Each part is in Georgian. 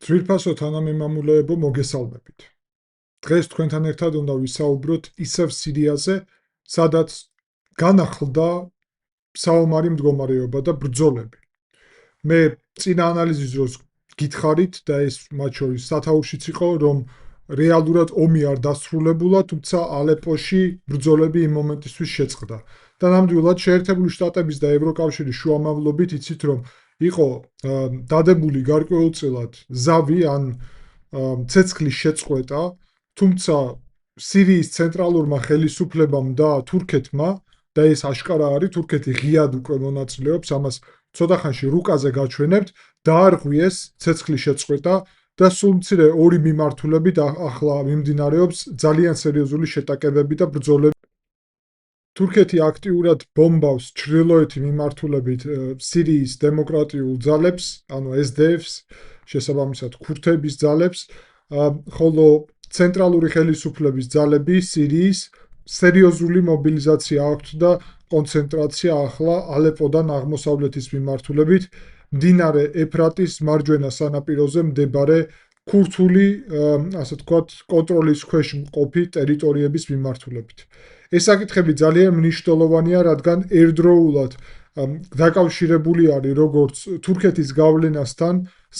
ძვირფასო თანამემამულეებო, მოგესალმებით. დღეს თქვენთან ერთად უნდა ვისაუბროთ ისევ სირიაზე, სადაც განახლდა საომარი მდგომარეობა და ბრძოლები. მე წინა ანალიზის დროს გითხარით და ეს მათ შორის სათაურშიც იყო, რომ რეალურად ომი არ დასრულებულა, თუმცა ალეპოში ბრძოლები იმ მომენტისთვის შეწყდა. და ნამდვილად შეერთებული შტატების და ევროკავშირის შუამავლობით იცით, რომ იყო დადებული გარკვეულწილად ზავი ან ცეცხლის შეწყვეტა, თუმცა სირიის ცენტრალურმა ხელისუფლებამ და თურქეთმა და ეს აშკარა არის, თურქეთი ღიად უკვე მონაწილეობს ამას ცოტა ხანში რუკაზე გაჩვენებთ, დაარღვიეს ცეცხლის შეწყვეტა და სულ მცირე ორი მიმართულებით ახლა მიმდინარეობს ძალიან სერიოზული შეტაკებები და ბრძოლები. თურქეთი აქტიურად ბომბავს ჩრდილოეთი მიმართულებით სირიის დემოკრატიულ ძალებს, ანუ SDF-ს, შესაბამისად ქურთების ძალებს, ხოლო ცენტრალური ხელისუფლების ძალები სირიის სერიოზული მობილიზაცია აქვთ და კონცენტრაცია ახლა ალეპოდან აღმოსავლეთის მიმართულებით მდინარე ეფრატის მარჯვენა სანაპიროზე მდებარე ქურთული, ასე ვთქვათ, კონტროლის ქვეშ მყოფი ტერიტორიების მიმართულებით. ეს საკითხები ძალიან მნიშვნელოვანია, რადგან ერთდროულად დაკავშირებული არის როგორც თურქეთის გავლენასთან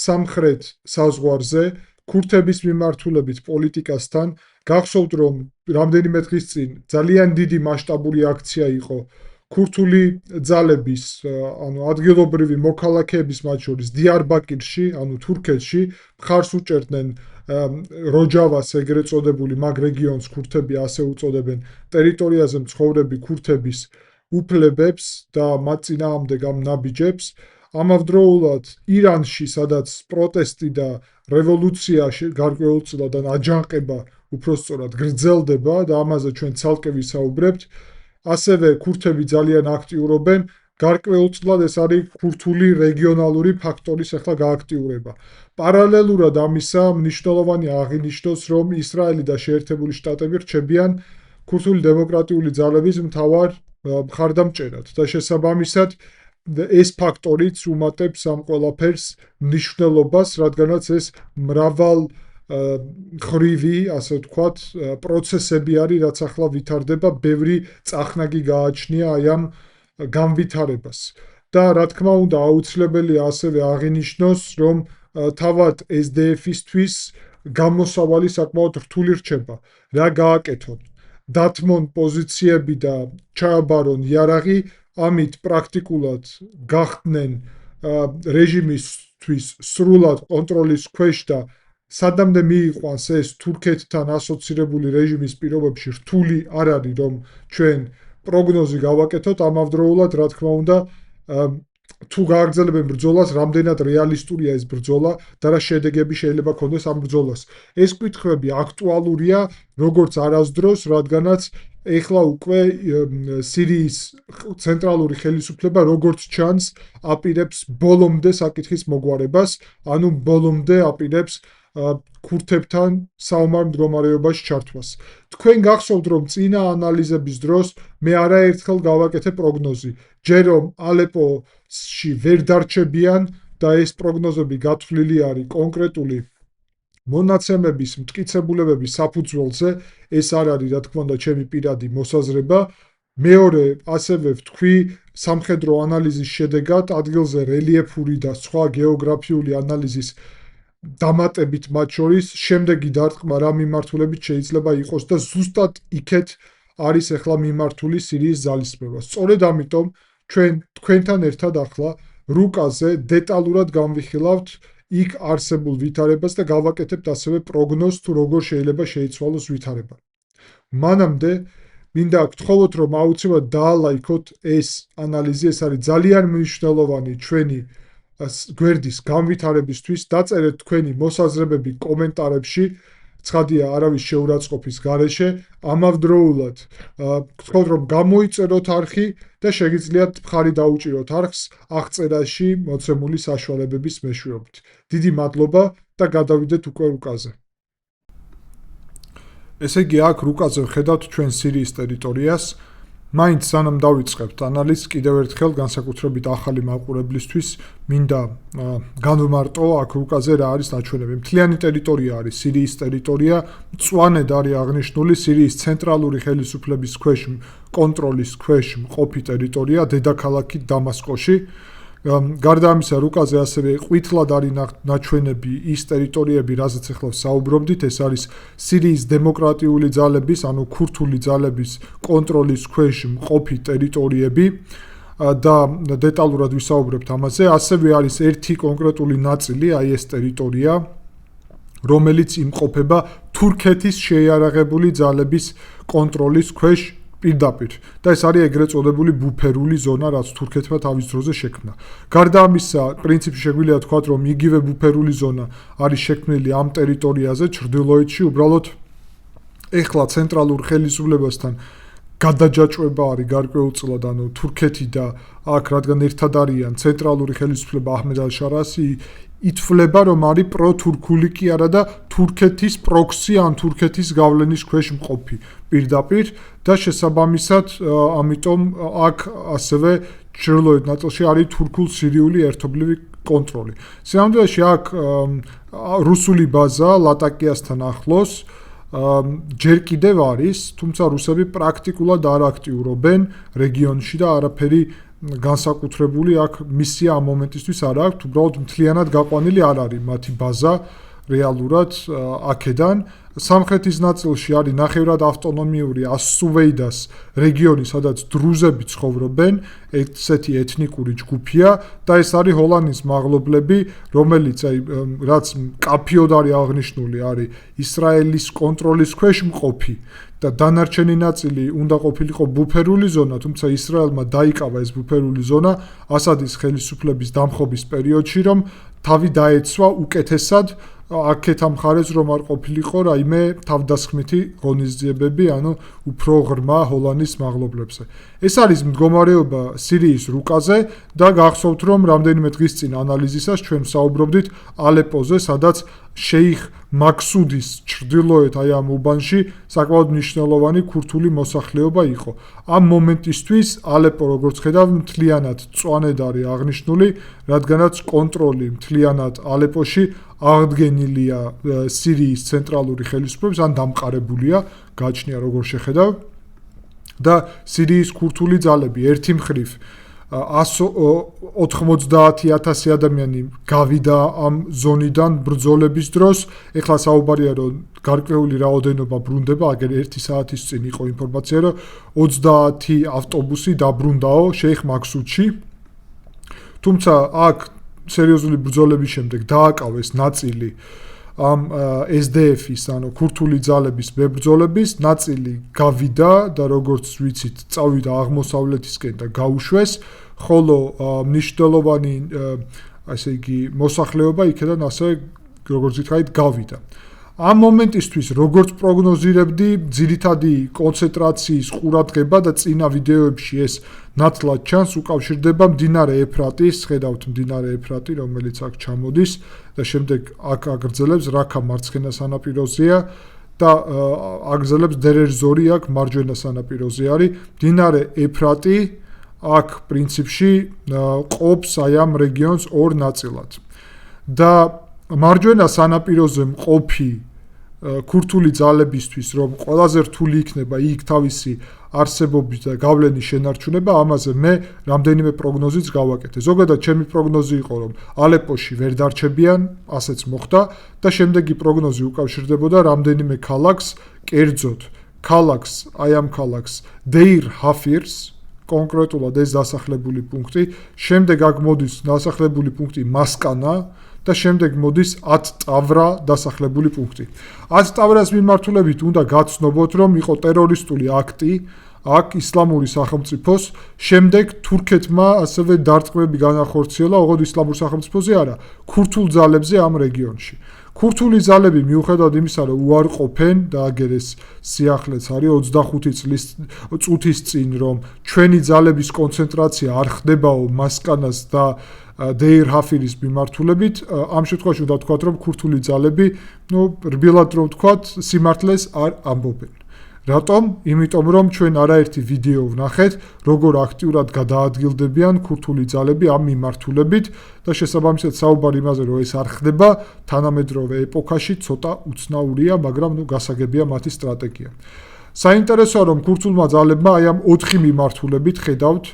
სამხრეთ საზღვარზე, ქურთების მიმართულებით პოლიტიკასთან. გახსოვთ, რომ რამდენიმე დღის წინ ძალიან დიდი მასშტაბური აქცია იყო ქურთული ძალების, ანუ ადგილობრივი მოქალაქეების მათ შორის დიარბაკირში, ანუ თურქეთში, მხარს უჭერდნენ როჯავას ეგრეთ წოდებული მაგ რეგიონს ქურთები ასე უწოდებენ, ტერიტორიაზე მცხოვრები ქურთების უფლებებს და მათ წინააღმდეგ ამ ნაბიჯებს. ამავდროულად ირანში, სადაც პროტესტი და რევოლუცია გარკვეულწილად ან აჯანყება უпростоრად გრძელდება და ამაზე ჩვენ ცალკე ვისაუბრებთ, ასევე ქურთები ძალიან აქტიურობენ, გარკვეულწილად ეს არის ქურთული რეგიონალური ფაქტორის ახლა გააქტიურება. პარალელურად ამისა მნიშვნელოვანია აღინიშნოს, რომ ისრაელი და შეერთებული შტატები რჩებიან ქურთული დემოკრატიული ძალების მთავარ მხარდამჭერად და შესაბამისად ეს ფაქტორიც უმატებს ამ ყველაფერს მნიშვნელობას, რადგანაც ეს მრავალ ხრივი, ასე ვთქვათ, პროცესები არის, რაც ახლა ვითარდება, ბევრი წახნაგი გააჩნია აი ამ განვითარებას. და რა თქმა უნდა, აუცილებელია ასევე აღინიშნოს, რომ თავად SDF-ისთვის გამოსავალი საკმაოდ რთული რჩება. რა გააკეთონ? დათმონ პოზიციები და ჩააბარონ იარაღი, ამით პრაქტიკულად გახდნენ რეჟიმისთვის სრულად კონტროლის ქვეშ და სადამდე მიიყვანს ეს თურქეთთან ასოცირებული რეჟიმის პირობებში რთული არ არის, რომ ჩვენ პროგნოზი გავაკეთოთ, ამავდროულად, რა თქმა უნდა, თუ გააგრძელებენ ბრძოლას, რამდენად რეალისტურია ეს ბრძოლა და რა შედეგები შეიძლება ქონდეს ამ ბრძოლას. ეს კითხვები აქტუალურია როგორც არასდროს, რადგანაც ეხლა უკვე სირიის ცენტრალური ხელისუფლება როგორც ჩანს აპირებს ბოლომდე საკითხის მოგვარებას, ანუ ბოლომდე აპირებს ქურთებთან საომარ მდგომარეობაში ჩართვას. თქვენ გახსოვთ, რომ წინა ანალიზების დროს მე არაერთხელ გავაკეთე პროგნოზი, ჯერ რომ ალეპოში ვერ დარჩებიან და ეს პროგნოზები გათვლილი არის კონკრეტული მონაცემების მტკიცებულებების საფუძველზე, ეს არ არის, რა თქმა უნდა, ჩემი პირადი მოსაზრება. მეორე, ასევე ვთქვი, სამხედრო ანალიზის შედეგად ადგილზე რელიეფური და სხვა გეოგრაფიული ანალიზის დამატებით მათ შორის შემდეგი დარტყმა რა მიმართულებით შეიძლება იყოს და ზუსტად იქეთ არის ახლა მიმართული სირიის ძალისხმევა. სწორედ ამიტომ ჩვენ თქვენთან ერთად ახლა რუკაზე დეტალურად განვიხილავთ იქ არსებულ ვითარებას და გავაკეთებთ ასევე პროგნოზს, თუ როგორ შეიძლება შეიცვალოს ვითარება. მანამდე მინდა გთხოვოთ, რომ აუცილებლად დაალაიქოთ ეს ანალიზი, ეს არის ძალიან მნიშვნელოვანი ჩვენი გვერდის განვითარებისთვის. დაწერეთ თქვენი მოსაზრებები კომენტარებში, ცხადია არავის შეურაცხყოფის გარეშე. ამავდროულად გთხოვთ, რომ გამოიწეროთ არხი და შეგიძლიათ მხარი დაუჭიროთ არხს აღწერაში მოცემული საშუალებების მეშვეობით. დიდი მადლობა და გადავიდეთ უკვე რუკაზე. ესე იგი, აქ რუკაზე ვხედავთ ჩვენ სირიის ტერიტორიას. მაინც სანამ დავიწყებთ ანალიზს, კიდევ ერთხელ განსაკუთრებით ახალი მაყურებლისთვის მინდა განვმარტო აქ რუკაზე რა არის ნაჩვენები. მთლიანი ტერიტორია არის სირიის ტერიტორია, მწვანედ არის აღნიშნული სირიის ცენტრალური ხელისუფლების ქვეშ კონტროლის ქვეშ მყოფი ტერიტორია, დედაქალაქი დამასკოში. გარდა ამისა, რუკაზე ასევე ყვითლად არის ნაჩვენები ის ტერიტორიები, რაზეც ახლა საუბრობდით, ეს არის სირიის დემოკრატიული ძალების, ანუ ქურთული ძალების კონტროლის ქვეშ მყოფი ტერიტორიები და დეტალურად ვისაუბრებთ ამაზე. ასევე არის ერთი კონკრეტული ნაწილი, აი ეს ტერიტორია, რომელიც იმყოფება თურქეთის შეიარაღებული ძალების კონტროლის ქვეშ პირდაპირ და ეს არის ეგრეთ წოდებული ბუფერული ზონა, რაც თურქეთმა თავის დროზე შექმნა. გარდა ამისა, პრინციპში შეგვიძლია ვთქვათ, რომ იგივე ბუფერული ზონა არის შექმნილი ამ ტერიტორიაზე, ჩრდილოეთში, უბრალოდ ეხლა ცენტრალურ ხელისუფლებასთან გადაჯაჭვება არის გარკვეულწილად, ანუ თურქეთი და აქ რადგან ერთად არიან ცენტრალური ხელისუფლება აჰმედ ალ-შარასი ითვლება, რომ არის პრო-თურქული კი არა და თურქეთის პროქსი ან თურქეთის გავლენის ქვეშ მყოფი პირდაპირ და შესაბამისად, ამიტომ აქ ასევე ჩრდილოეთ ნაწილში არის თურქულ-სირიული ერთობლივი კონტროლი. სინამდვილეში აქ რუსული ბაზა ლატაკიასთან ახლოს ჯერ კიდევ არის, თუმცა რუსები პრაქტიკულად არ აქტიურობენ რეგიონში და არაფერი განსაკუთრებული აქ მისია ამ მომენტისთვის არ აქვს, უბრალოდ მთლიანად გაყვანილი არ არის მათი ბაზა რეალურად აქედან. სამხრეთის ნაწილში არის ნახევრად ავტონომიური ას-სუვეიდას რეგიონი, სადაც დრუზები ცხოვრობენ, ესეთი ეთნიკური ჯგუფია და ეს არის ჰოლანდიის მაღლობლები, რომელიც რაც მკაფიოდ არის აღნიშნული, არის ისრაელის კონტროლის ქვეშ მყოფი და დანარჩენი ნაწილი უნდა ყოფილიყო ბუფერული ზონა, თუმცა ისრაელმა დაიკავა ეს ბუფერული ზონა ასადის ხელისუფლების დამხობის პერიოდში, რომ თავი დაეცვა უკეთესად აქეთ ამ მხარეს რომ არ ყოფილიყო რაიმე თავდასხმითი ღონისძიებები, ანუ უფრო ღრმა ჰოლანდიის მაღლობლებზე. ეს არის მდგომარეობა სირიის რუკაზე და გახსოვთ, რომ რამდენიმე დღის წინ ანალიზისას ჩვენ საუბრობდით ალეპოზე, სადაც შეიხ მაქსუდის ჩრდილოეთ აი ამ უბანში საკმაოდ მნიშვნელოვანი ქურთული მოსახლეობა იყო. ამ მომენტისთვის ალეპო, როგორც ხედავ, მთლიანად მწვანედ არის აღნიშნული, რადგანაც კონტროლი მთლიანად ალეპოში აღდგენილია სირიის ცენტრალური ხელისუფლების, ან დამყარებულია, გააჩნია როგორ შეხედავ და სირიის ქურთული ძალები ერთი მხრივ 190,000 ადამიანი გავიდა ამ ზონიდან ბრძოლების დროს. ეხლა საუბარია, რომ გარკვეული რაოდენობა ბრუნდება, აგერ 1 საათის წინ იყო ინფორმაცია, რომ 30 ავტობუსი დაბრუნდაო შეიხ მაქსუდში. თუმცა აქ სერიოზული ბრძოლების შემდეგ დააკავეს ნაწილი ამ SDF-ის, ანუ ქურთული ძალების მებრძოლების, ნაწილი გავიდა და როგორც ვიცით, წავიდა აღმოსავლეთისკენ და გაუშვეს, ხოლო მნიშვნელოვანი ასე იგი მოსახლეობა იქიდან ასევე როგორც ვთქვით, გავიდა. ამ მომენტისთვის როგორც პროგნოზირებდი, ძირითადი კონცენტრაციის ყურადღება და წინა ვიდეოებში ეს ნათლად ჩანს უკავშირდება მდინარე ეფრატის, ხედავთ მდინარე ეფრატი, რომელიც აქ ჩამოდის და შემდეგ აქ აგრძელებს რაქა მარცხენა სანაპიროზეა და აგრძელებს დერერ-ზორი აქ მარჯვენა სანაპიროზე არის. მდინარე ეფრატი აქ პრინციპში ყოფს აი ამ რეგიონს ორ ნაწილად. და მარჯვენა სანაპიროზე მყოფი ქურთული ძალებისთვის, რომ ყველაზე რთული იქნება იქ თავისი არსებობის და გავლენის შენარჩუნება, ამაზე მე რამდენიმე პროგნოზიც გავაკეთე. ზოგადად ჩემი პროგნოზი იყო, რომ ალეპოში ვერ დარჩებიან, ასეც მოხდა და შემდეგი პროგნოზი უკავშირდებოდა რამდენიმე ქალაქს, კერძოდ ქალაქს, აი ამ ქალაქს დეირ ჰაფირს, კონკრეტულად ეს დასახლებული პუნქტი, შემდეგ აქ მოდის დასახლებული პუნქტი მასკანა და შემდეგ მოდის ათ-ტავრა დასახლებული პუნქტი. ათ-ტავრას მიმართულებით უნდა გაცნობოთ, რომ იყო ტერორისტული აქტი აქ ისლამური სახელმწიფოს, შემდეგ თურქეთმა ასევე დარტყმები განახორციელა, ოღონდ ისლამურ სახელმწიფოზე არა, ქურთულ ძალებზე ამ რეგიონში. ქურთული ძალები მიუხედავად იმისა, რომ უარყოფენ და აგერ ეს სიახლეც არის 25 წუთის წინ, რომ ჩვენი ძალების კონცენტრაცია არ ხდებაო მასკანას და დეირ ჰაფირის მიმართულებით, ამ შემთხვევაში უნდა ვთქვათ, რომ ქურთული ძალები, რბილად რომ ვთქვათ, სიმართლეს არ ამბობენ. რატომ? იმიტომ რომ ჩვენ არაერთი ვიდეო ვნახეთ, როგორ აქტიურად გადაადგილდებიან ქურთული ძალები ამ მიმართულებით და შესაბამისად საუბარი იმაზე, რომ ეს არ ხდება, თანამედროვე ეპოქაში ცოტა უცნაურია, მაგრამ გასაგებია მათი სტრატეგია. საინტერესოა, რომ ქურთულმა ძალებმა აი ამ 4 მიმართულებით ხედავთ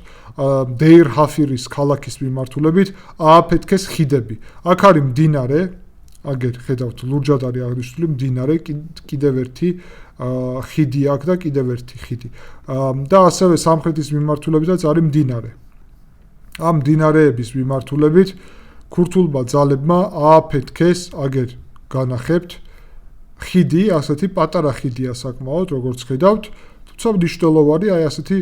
დეირ ჰაფირის ქალაქის მიმართულებით ააფეთქეს ხიდები. აქ არის მდინარე, აგერ ხედავთ, ლურჯად არის აღნიშნული მდინარე, კიდევ ერთი ხიდი აქ და კიდევ ერთი ხიდი. და ასევე სამხრეთის მიმართულებითაც არის მდინარე. ამ მდინარეების მიმართულებით ქურთულმა ძალებმა ააფეთქეს, აგერ განახებთ, ხიდი, ასეთი პატარა ხიდია საკმაოდ, როგორც ხედავთ, თუმცა მნიშვნელოვანი აი ასეთი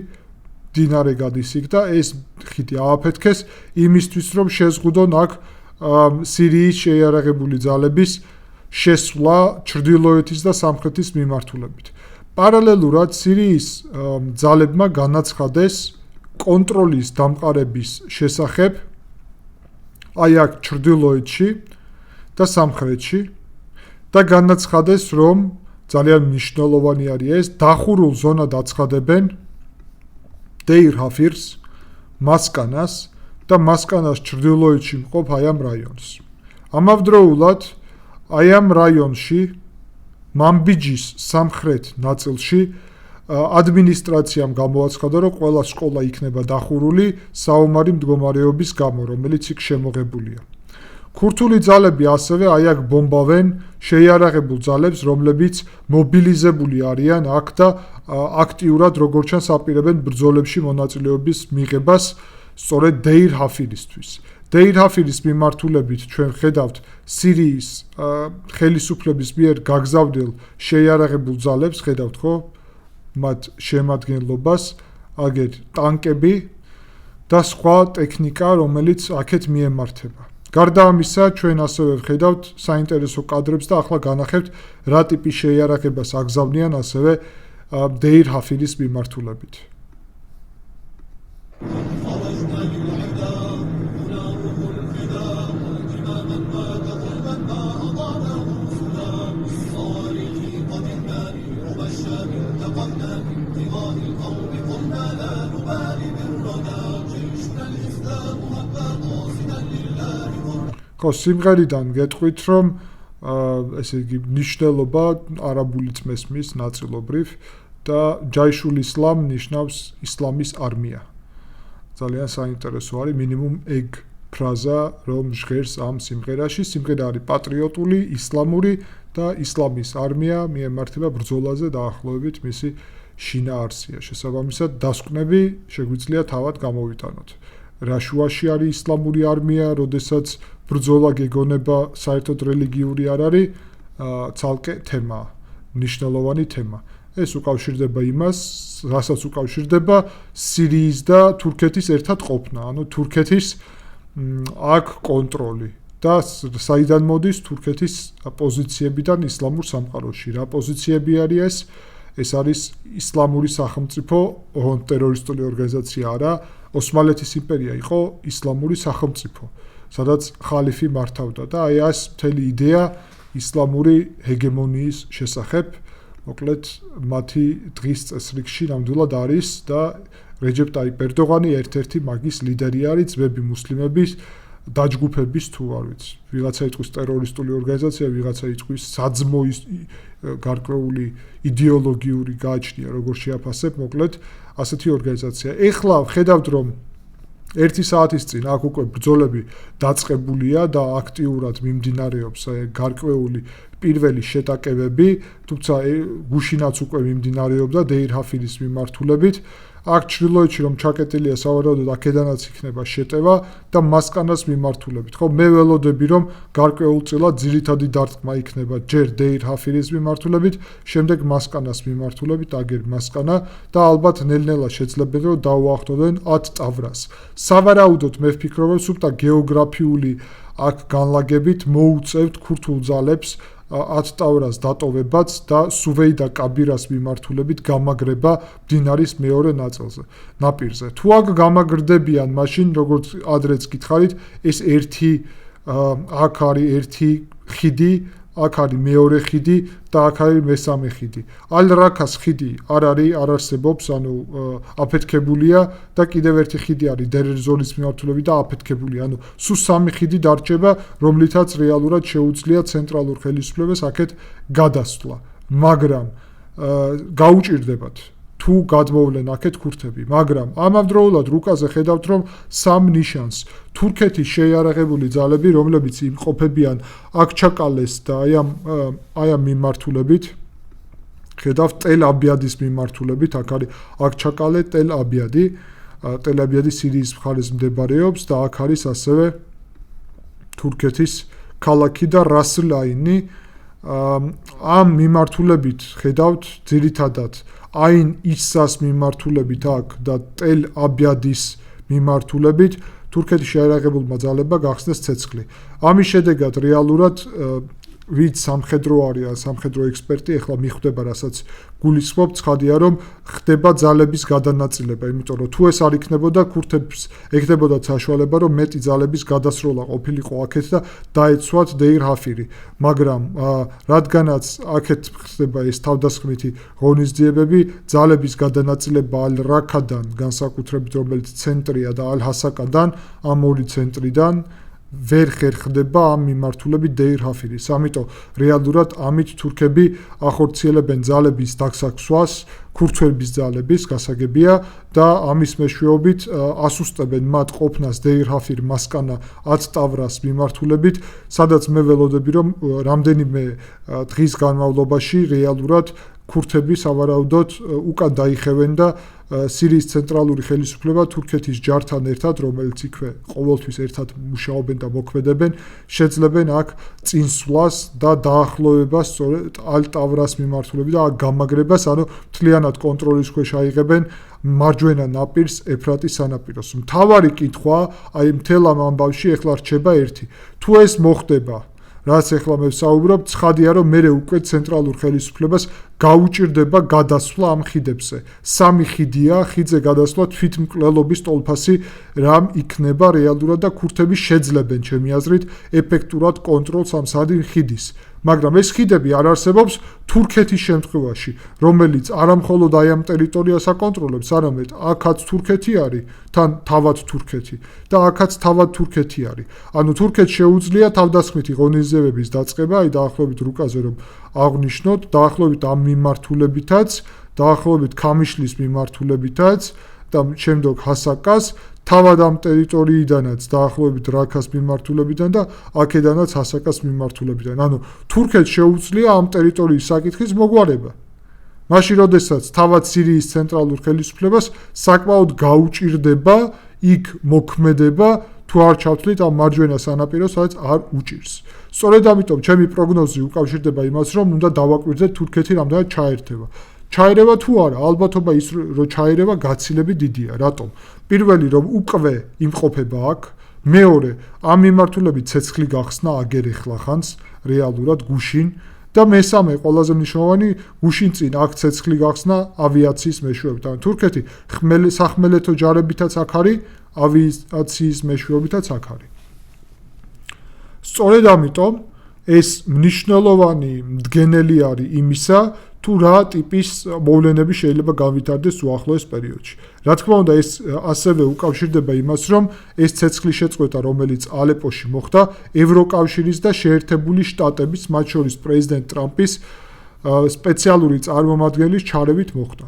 მდინარე გადის იქ და ეს ხიდი ააფეთქეს იმისთვის, რომ შეზღუდონ აქ სირიის შეიარაღებული ძალების შესვლა ჩრდილოეთის და სამხრეთის მიმართულებით. პარალელურად სირიის ძალებმა განაცხადეს კონტროლის დამყარების შესახებ აი აქ ჩრდილოეთში და სამხრეთში და განაცხადეს, რომ ძალიან მნიშვნელოვანი არის ეს, დახურულ ზონად აცხადებენ დეირ ჰაფირს, მასკანას და მასკანას ჩრდილოეთში მყოფ აი ამ რაიონს. ამავდროულად აი ამ რაიონში მანბიჯის სამხრეთ ნაწილში ადმინისტრაციამ გამოაცხადა, რომ ყველა სკოლა იქნება დახურული საომარი მდგომარეობის გამო, რომელიც იქ შემოღებულია. ქურთული ძალები ასევე აი აქ ბომბავენ შეიარაღებულ ძალებს, რომლებიც მობილიზებული არიან აქ და აქტიურად როგორც ჩანს აპირებენ ბრძოლებში მონაწილეობის მიღებას სწორედ დეირ ჰაფირისთვის. დეირ ჰაფირის მიმართულებით ჩვენ ხედავთ სირიის ხელისუფლების მიერ გაგზავნილ შეიარაღებულ ძალებს, ხედავთ ხო? მათ შემადგენლობას, აგერ ტანკები და სხვა ტექნიკა, რომელიც აქეთ მიემართება. გარდა ამისა, ჩვენ ასევე ვხედავთ საინტერესო კადრებს და ახლა განახებთ, რა ტიპის შეიარაღებას აგზავნიან ასევე დეირ ჰაფირის მიმართულებით. ხო, სიმღერიდან გეტყვით, რომ ესე იგი ნიშნულობა არაბულიც მესმის ნაწილობრივ და ჯაიშულ ისლამ ნიშნავს ისლამის არმია. ძალიან საინტერესო არის მინიმუმ ეგ ფრაზა, რომ ჟღერს ამ სიმღერაში. სიმღერა არის პატრიოტული, ისლამური და ისლამის არმია მიემართება ბრძოლაზე დაახლოებით მისი შინაარსია. შესაბამისად, დასკვნები შეგვიძლია თავად გამოვიტანოთ. რა შუაში არის ისლამური არმია, როდესაც ბრძოლა გეგონება საერთოდ რელიგიური არ არის, ცალკე თემა, მნიშვნელოვანი თემა. ეს უკავშირდება იმას, რასაც უკავშირდება სირიის და თურქეთის ერთად ყოფნა, ანუ თურქეთის აქ კონტროლი და საიდან მოდის თურქეთის პოზიციებიდან ისლამურ სამყაროში. რა პოზიციები არის ეს? ეს არის ისლამური სახელმწიფო, ტერორისტული ორგანიზაცია არა, ოსმალეთის იმპერია იყო ისლამური სახელმწიფო, სადაც ხალიფი მართავდა და აი ეს მთელი იდეა ისლამური ჰეგემონიის შესახებ, მოკლედ მათი დღის წესრიგში ნამდვილად არის და რეჯეპ ტაიპ ერდოღანი ერთ-ერთი მაგის ლიდერი არის ძვები მუსლიმების დაჯგუფების თუ არ ვიცი. ვიღაცა იტყვის ტერორისტული ორგანიზაცია, ვიღაცა იტყვის საძმო გარკვეული იდეოლოგიური გააჩნია, როგორ შეაფასებ, მოკლედ ასეთი ორგანიზაცია. ეხლა ვხედავთ, რომ 1 საათის წინ აქ უკვე ბრძოლები დაწყებულია და აქტიურად მიმდინარეობს გარკვეული პირველი შეტაკებები, თუმცა გუშინაც უკვე მიმდინარეობდა დეირ ჰაფირის მიმართულებით. აქ ჩრდილოეთში რომ ჩაკეტილია სავარაუდოდ აქედანაც იქნება შეტევა და მასკანას მიმართულებით. ხო, მე ველოდები რომ გარკვეულწილად ძირითადი დარტყმა იქნება ჯერ დეირ ჰაფირის მიმართულებით, შემდეგ მასკანას მიმართულებით, აგერ მასკანა და ალბათ ნელ-ნელა შეძლებენ რომ დაუახლოვდნენ 10 ტავრას. სავარაუდოდ მე ვფიქრობ, რომ სულ გეოგრაფიული აქ განლაგებით მოუწევთ ქურთულ ძალებს 10 ტავრას დატოვებაც და სუვეი და კაბირას მიმართულებით გამაგრება მდინარის მეორე ნაპირზე. თუ აქ გამაგრდებიან, მაშინ როგორც ადრეც გითხარით, ეს აქ არის ერთი ხიდი აქ არის მეორე ხიდი და აქ არის მესამე ხიდი. ალ-რაქას ხიდი არ არსებობს, ანუ აფეთქებულია და კიდევ ერთი ხიდი არის დერ-ზოლის მიმართულებით და აფეთქებულია. ანუ სულ 3 ხიდი დარჩება, რომლითაც რეალურად შეუძლია ცენტრალურ ხელისუფლებას აქეთ გადასვლა. მაგრამ გაუჭირდებათ თუ გადმოვლენ აქეთ ქურთები, მაგრამ ამავდროულად რუკაზე ხედავთ, რომ 3 ნიშანს თურქეთის შეიარაღებული ძალები, რომლებიც იმყოფებიან აქჩაკალეს და აი ამ მიმართულებით, ხედავთ ტელ-აბიადის მიმართულებით, აქ არის აქჩაკალე, ტელ-აბიადი სირიის მხარეს მდებარეობს და აქ არის ასევე თურქეთის ქალაქი და რას-ლაინი. ამ მიმართულებით ხედავთ ძირითადად აინ ისას მიმართულებით აქ და ტელ-აბიადის მიმართულებით თურქეთის შეიარაღებულმა ძალებმა გახსნეს ცეცხლი. ამის შედეგად რეალურად ვინც სამხედრო არის, სამხედრო ექსპერტი, ეხლა მიხვდება, რასაც გულისხმობ, ცხადია, რომ ხდება ძალების გადანაწილება, იმიტომ რომ თუ ეს არ იქნებოდა, ქურთებს ექნებოდათ საშუალება, რომ მეტი ძალების გადასროლა ყოფილიყო აქეთ და დაეცვათ დეირ-ჰაფირი. მაგრამ რადგანაც აქეთ ხდება ეს თავდასხმითი ღონისძიებები, ძალების გადანაწილება ალ-რაქადან, განსაკუთრებით რომელიც ცენტრია და ალ-ჰასაკადან, ამ ორი ცენტრიდან ვერ ხერხდება ამ მიმართულებით დეირ-ჰაფირის. ამიტომ რეალურად ამით თურქები ახორციელებენ ძალების დაგსაქვსვას, ქურთების ძალების გასაგებია და ამის მეშვეობით ასუსტებენ მათ ყოფნას დეირ-ჰაფირ მასკანა ათ-ტავრას მიმართულებით, სადაც მე ველოდები, რომ რამდენიმე დღის განმავლობაში რეალურად ქურთები სავარაუდოდ უკან დაიხევენ და სირიის ცენტრალური ხელისუფლება თურქეთის ჯართან ერთად, რომელიც იქვე ყოველთვის ერთად მუშაობენ და მოქმედებენ, შეძლებენ აქ წინსვლას და დაახლოებას სწორედ ალ-ტავრას მიმართულებით და აქ გამაგრებას, ანუ მთლიანად კონტროლის ქვეშ აიღებენ მარჯვენა ნაპირს, ეფრატის სანაპიროს. მთავარი კითხვა, აი მთელ ამ ამბავში ეხლა რჩება ერთი. თუ ეს მოხდება, რაც ეხლა მე ვსაუბრობ, ცხადია, რომ მე უკვე ცენტრალურ ხელისუფლებას გაუჭირდება გადასვლა ამ ხიდებზე. 3 ხიდია, ხიდზე გადასვლა თვითმკვლელობის ტოლფასი რამ იქნება რეალურად და ქურთები შეძლებენ, ჩემი აზრით, ეფექტურად კონტროლს ამ სადი ხიდის. მაგრამ ეს ხიდები არ არსებობს თურქეთის შემთხვევაში, რომელიც არამხოლოდ აი ამ ტერიტორიას აკონტროლებს, არამედ აქაც თურქეთი არის, თან თავად თურქეთი და აქაც თავად თურქეთი არის. ანუ თურქეთს შეუძლია თავდასხმითი ღონისძიებების დაწყება, აი დაახლოებით რუკაზე რომ აღნიშნოთ, დაახლოებით ამ მიმართულებითაც, დაახლოებით ქამიშლის მიმართულებითაც და შემდგომ ჰასაკას, თავად ამ ტერიტორიიდანაც დაახლოებით რაქას მიმართულებიდან და აქედანაც ჰასაკას მიმართულებიდან. ანუ თურქეთს შეუძლია ამ ტერიტორიის საკითხის მოგვარება. მაშინ როდესაც თავად სირიის ცენტრალურ ხელისუფლებას საკმაოდ გაუჭირდება იქ მოქმედება, თუ არ ჩავთვლით ამ მარჯვენა სანაპიროს, სადაც არ უჭირს. სწორედ ამიტომ ჩემი პროგნოზი უკავშირდება იმას, რომ უნდა დავაკვირდეთ თურქეთი რამდენად ჩაერთება. ჩაერევა თუ არა, ალბათობა ის რომ ჩაერევა გაცილებით დიდია. რატომ? პირველი რომ უკვე იმყოფება აქ, მეორე ამ მიმართულებით ცეცხლი გახსნა აგერ ეხლახანს რეალურად გუშინ და მესამე ყველაზე მნიშვნელოვანი გუშინ წინ აქ ცეცხლი გახსნა ავიაციის მეშვეობით. ანუ თურქეთი სახმელეთო ჯარებითაც აქ არის, ავიაციის მეშვეობითაც აქ არის. სწორედ ამიტომ ეს მნიშვნელოვანი მდგენელი არის იმისა, თუ რა ტიპის მოვლენები შეიძლება განვითარდეს უახლოეს პერიოდში. რა თქმა უნდა, ეს ასევე უკავშირდება იმას, რომ ეს ცეცხლის შეწყვეტა, რომელიც ალეპოში მოხდა, ევროკავშირის და შეერთებული შტატების, მათ შორის პრეზიდენტ ტრამპის სპეციალური წარმომადგენლის ჩარევით მოხდა.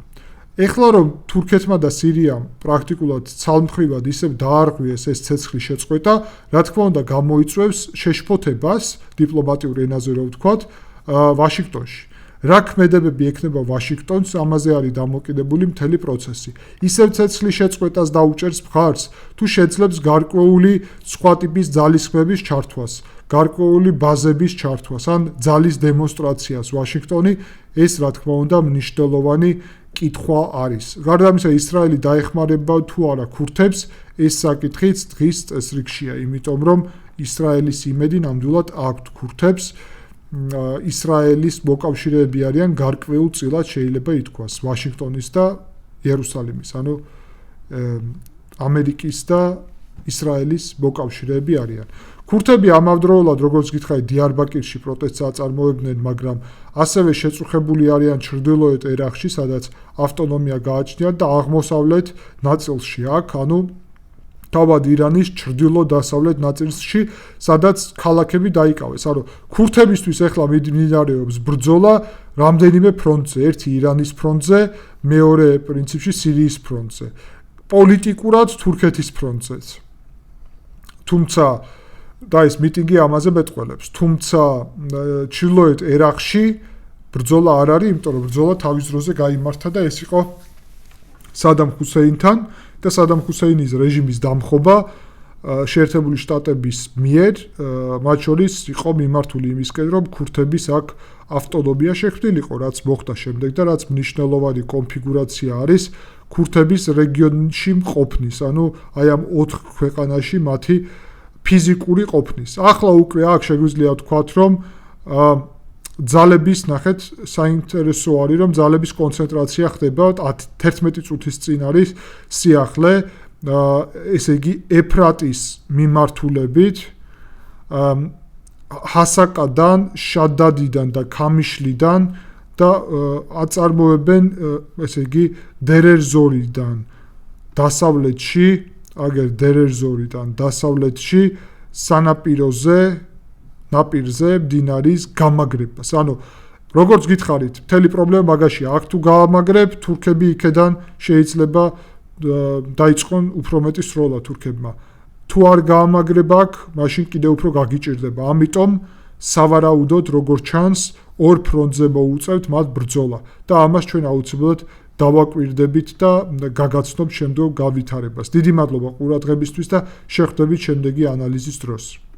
ეხლა რომ თურქეთმა და სირიამ პრაქტიკულად ცალმხრივად ისევ დაარღვიეს ეს ცეცხლის შეწყვეტა, რა თქმა უნდა, გამოიწვევს შეშფოთებას, დიპლომატიურ ენაზე რომ ვთქვათ, ვაშინგტონში. რა ქმედებები ექნება ვაშინგტონს, ამაზე არის დამოკიდებული მთელი პროცესი. ისევ ცეცხლის შეწყვეტას დაუჭერს მხარს, თუ შეძლებს გარკვეული სხვა ტიპის ძალისხმების ჩართვას, გარკვეული ბაზების ჩართვას, ან ძალის დემონსტრაციას ვაშინგტონი, ეს რა თქმა უნდა მნიშვნელოვანი კითხვა არის. გარდა ამისა, ისრაელი დაეხმარება თუ არა ქურთებს, ეს საკითხიც დღის წესრიგშია, იმიტომ რომ ისრაელის იმედი ნამდვილად აქვთ ქურთებს. ისრაელის მოკავშირეები არიან გარკვეულ წილად შეიძლება ითქვას ვაშინგტონის და იერუსალიმის, ანუ ამერიკის და ისრაელის მოკავშირეები არიან. ქურთები ამავდროულად, როგორც გითხარით, დიარბაკირში პროტესტს აწარმოებდნენ, მაგრამ ასევე შეწუხებული არიან ჩრდილოეთ ერაყში, სადაც ავტონომია გააჩნიათ და აღმოსავლეთ ნაწილში აქ, ანუ თავად ირანის ჩრდილო-დასავლეთ ნაწილში, სადაც ქალაქები დაიკავეს. ანუ ქურთებისთვის ახლა მიმდინარეობს ბრძოლა რამდენიმე ფრონტზე, ერთი ირანის ფრონტზე, მეორე პრინციპში სირიის ფრონტზე. პოლიტიკურად თურქეთის ფრონტზეც. თუმცა და ეს მიტინგი ამაზე მეტყველებს. თუმცა ჩრდილოეთ ერაყში ბრძოლა არ არის, იმიტომ რომ ბრძოლა თავის დროზე გაიმართა და ეს იყო სადამ ჰუსეინთან და სადამ ჰუსეინის რეჟიმის დამხობა შეერთებული შტატების მიერ, მათ შორის იყო მიმართული იმისკენ, რომ ქურთების აქ ავტონომია შექმნილიყო, რაც მოხდა შემდეგ და რაც მნიშვნელოვანი კონფიგურაცია არის ქურთების რეგიონში მყოფნის, ანუ აი ამ 4 ქვეყანაში მათი ფიზიკური ყოფნის. ახლა უკვე აქ შეგვიძლია ვთქვათ, რომ ძალების ნახეთ საინტერესო არის, რომ ძალების კონცენტრაცია ხდება 11 წუთის წინ არის სიახლე, ესე იგი ეფრატის მიმართულებით ჰასაკადან, შადადიდან და ქამიშლიდან და აწარმოებენ, ესე იგი დერერზორიდან დასავლეთში, აგერ დერერზორიდან დასავლეთში სანაპიროზე, ნაპირზე მდინარის გამაგრებას. ანუ როგორც გითხარით, მთელი პრობლემა მაგაშია. აქ თუ გაამაგრებ, თურქები იქედან შეიძლება დაიწყონ უფრო მეტი სროლა თურქებმა. თუ არ გაამაგრებ აქ, მაშინ კიდევ უფრო გაგიჭირდება. ამიტომ სავარაუდოდ, როგორც ჩანს, ორ ფრონტზე მოუწევთ მათ ბრძოლა და ამას ჩვენ აუცილებლად დავაკვირდებით და გაგაცნობთ შემდგომ გავითარებას. დიდი მადლობა ყურადღებისთვის და შეხვდებით შემდეგი ანალიზის დროს.